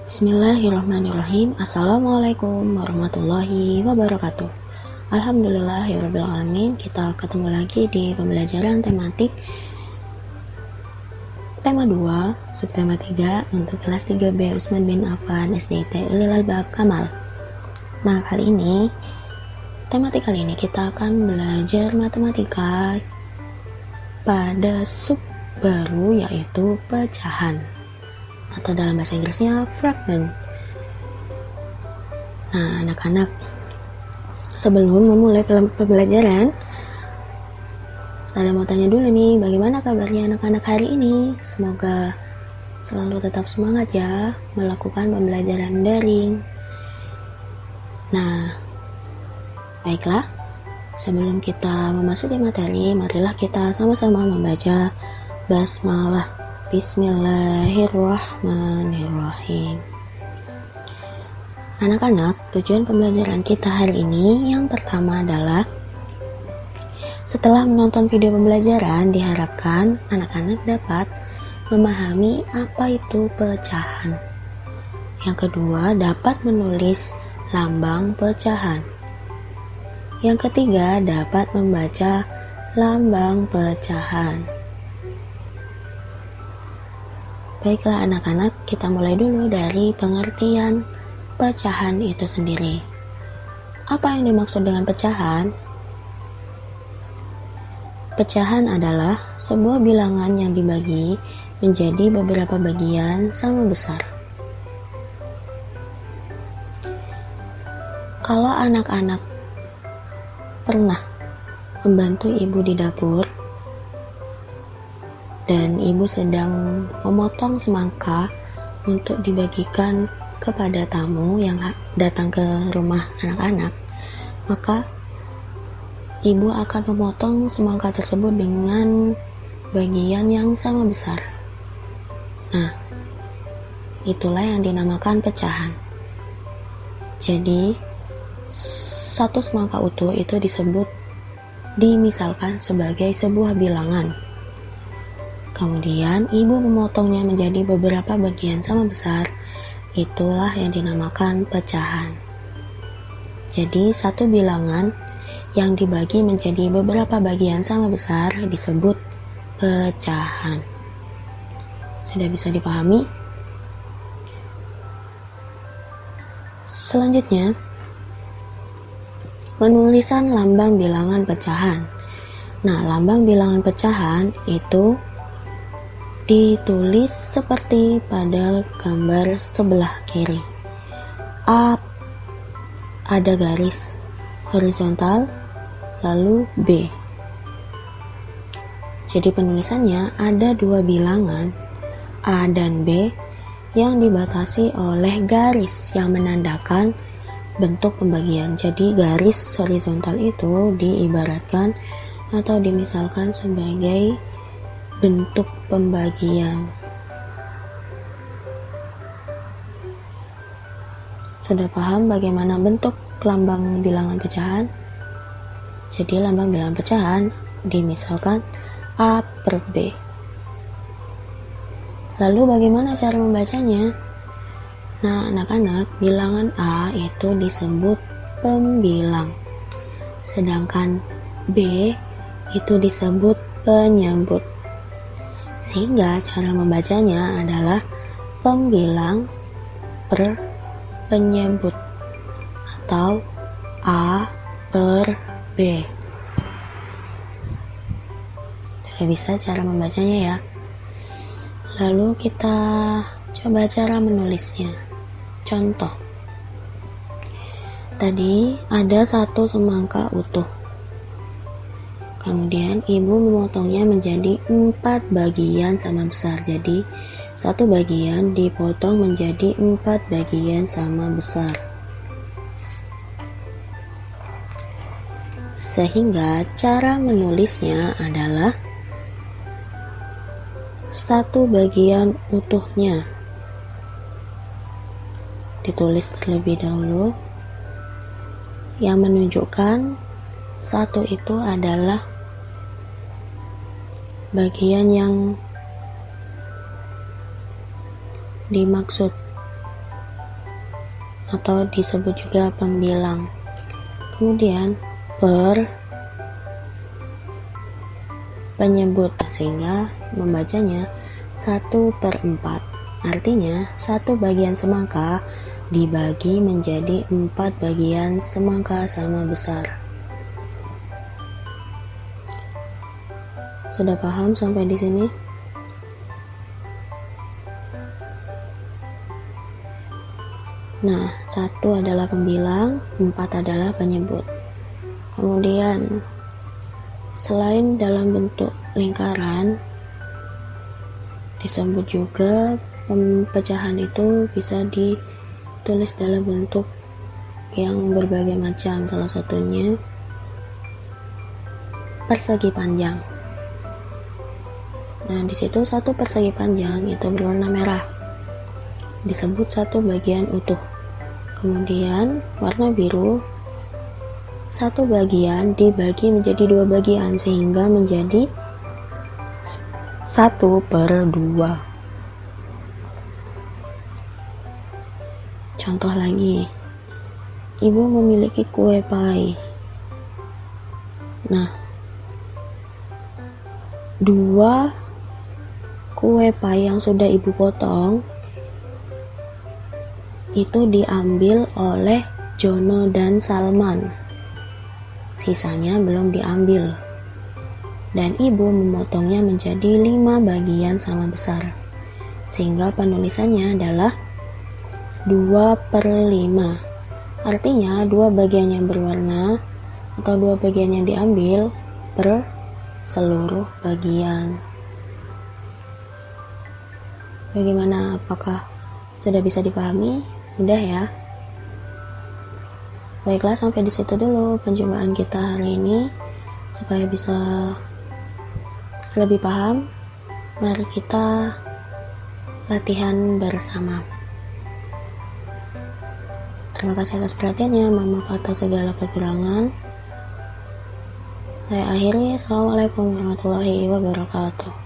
Bismillahirrahmanirrahim. Assalamualaikum warahmatullahi wabarakatuh. Alhamdulillahirrabbilalamin. Kita ketemu lagi di pembelajaran tematik tema 2, subtema 3 untuk kelas 3B Utsman bin Affan SDIT Ulil Albab Kamal. Nah, kali ini kita akan belajar matematika pada sub baru, yaitu pecahan, atau dalam bahasa Inggrisnya fragment. Nah, anak-anak, sebelum memulai pembelajaran, saya mau tanya dulu nih, bagaimana kabarnya anak-anak hari ini? Semoga selalu tetap semangat ya melakukan pembelajaran daring. Nah, baiklah, sebelum kita memasuki materi, marilah kita sama-sama membaca basmalah. Bismillahirrahmanirrahim. Anak-anak, tujuan pembelajaran kita hari ini yang pertama adalah, setelah menonton video pembelajaran, diharapkan anak-anak dapat memahami apa itu pecahan. Yang kedua, dapat menulis lambang pecahan. Yang ketiga, dapat membaca lambang pecahan. Baiklah anak-anak, kita mulai dulu dari pengertian pecahan itu sendiri. Apa yang dimaksud dengan pecahan? Pecahan adalah sebuah bilangan yang dibagi menjadi beberapa bagian sama besar. Kalau anak-anak pernah membantu ibu di dapur dan ibu sedang memotong semangka untuk dibagikan kepada tamu yang datang ke rumah anak-anak, maka ibu akan memotong semangka tersebut dengan bagian yang sama besar. Nah, itulah yang dinamakan pecahan. Jadi, satu semangka utuh itu dimisalkan sebagai sebuah bilangan. Kemudian ibu memotongnya menjadi beberapa bagian sama besar, itulah yang dinamakan pecahan. Jadi satu bilangan yang dibagi menjadi beberapa bagian sama besar disebut pecahan. Sudah bisa dipahami? Selanjutnya, penulisan lambang bilangan pecahan. Nah, lambang bilangan pecahan itu ditulis seperti pada gambar sebelah kiri. A, ada garis horizontal, lalu B. Jadi penulisannya ada dua bilangan A dan B yang dibatasi oleh garis yang menandakan bentuk pembagian. Jadi garis horizontal itu diibaratkan atau dimisalkan sebagai bentuk pembagian. Sudah paham bagaimana bentuk lambang bilangan pecahan? Jadi lambang bilangan pecahan dimisalkan A per B. Lalu bagaimana cara membacanya? Nah, anak-anak, bilangan A itu disebut pembilang, sedangkan B itu disebut penyebut. Sehingga cara membacanya adalah pembilang per penyebut atau A per B. Sudah bisa cara membacanya ya. Lalu kita coba cara menulisnya. Contoh, tadi ada satu semangka utuh. Kemudian ibu memotongnya menjadi 4 bagian sama besar. Jadi satu bagian dipotong menjadi 4 bagian sama besar. Sehingga cara menulisnya adalah satu bagian utuhnya ditulis terlebih dahulu, yang menunjukkan satu itu adalah bagian yang dimaksud. atau disebut juga pembilang. Kemudian per penyebut, sehingga membacanya 1/4. Artinya 1 bagian semangka dibagi menjadi 4 bagian semangka sama besar. Sudah paham sampai di sini? Nah, 1 adalah pembilang, 4 adalah penyebut. Kemudian selain dalam bentuk lingkaran, disebut juga pecahan itu bisa ditulis dalam bentuk yang berbagai macam. Salah satunya persegi panjang. Nah, di situ 1 persegi panjang itu berwarna merah, disebut 1 bagian utuh. Kemudian warna biru, 1 bagian dibagi menjadi 2 bagian sehingga menjadi 1/2. Contoh lagi, ibu memiliki kue pai. Nah, 2 kue pai yang sudah ibu potong itu diambil oleh Jono dan Salman. Sisanya belum diambil. Dan ibu memotongnya menjadi 5 bagian sama besar. Sehingga penulisannya adalah 2/5. Artinya 2 bagian yang berwarna atau 2 bagian yang diambil per seluruh bagian. Bagaimana? Apakah sudah bisa dipahami? Mudah ya? Baiklah, sampai di situ dulu penjumpaan kita hari ini. Supaya bisa lebih paham, mari kita latihan bersama. Terima kasih atas perhatiannya. Mohon maaf atas segala kekurangan. Saya akhiri. Assalamualaikum warahmatullahi wabarakatuh.